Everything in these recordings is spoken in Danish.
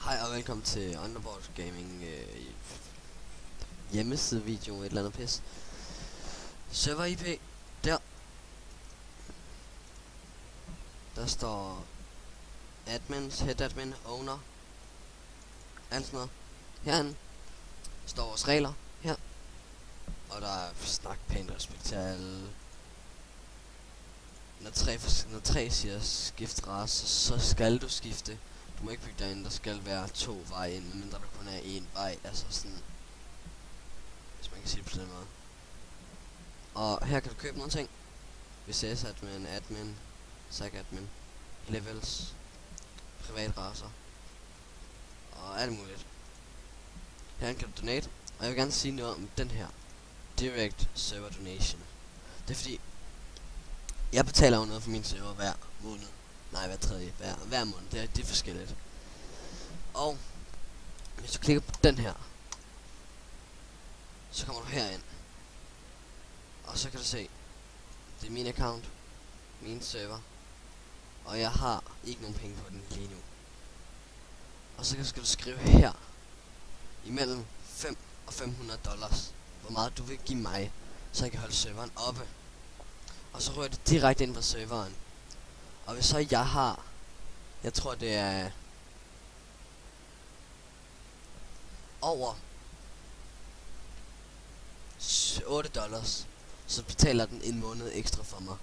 Hej og velkommen til Underboard Gaming hjemmeside video, et eller andet pis. Server IP, der står admins, head admin, owner, alt sådan noget. Herinde står vores regler her, og der er snak pænt respekt til alle. Når tre siger skift race, så skal du skifte. Du må ikke bygge dig ind, der skal være 2 veje ind, medmindre der kun er 1 vej, altså sådan, hvis man kan sige det på den måde. Og her kan du købe nogle ting. VCS admin, admin, SAC admin, levels, privat racer og alt muligt. Her kan du donate, og jeg vil gerne sige noget om den her direct server donation. Det er fordi jeg betaler jo noget for min server hver måned. Nej, hver måned. Det er forskelligt. Og hvis du klikker på den her, så kommer du herind. Og så kan du se, det er min account, min server, og jeg har ikke nogen penge på den lige nu. Og så skal du skrive her, imellem 5 og $500, hvor meget du vil give mig, så jeg kan holde serveren oppe. Og så rører det direkte ind på serveren. Og hvis så jeg har, jeg tror det er over $8, så betaler den en måned ekstra for mig.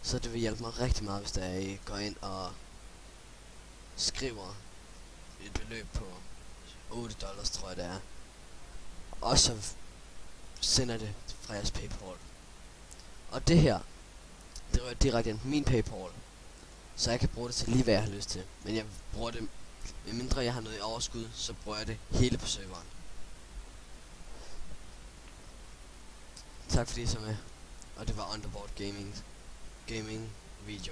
Så det vil hjælpe mig rigtig meget, hvis jeg går ind og skriver et beløb på $8, tror jeg det er. Og så sender det fra jeres PayPal. Og det her, det rører direkte ind på min PayPal, så jeg kan bruge det til lige hvad jeg har lyst til. Men jeg bruger det, medmindre jeg har noget i overskud, så bruger jeg det hele på serveren. Tak fordi I så med, og det var Underboard Gaming video.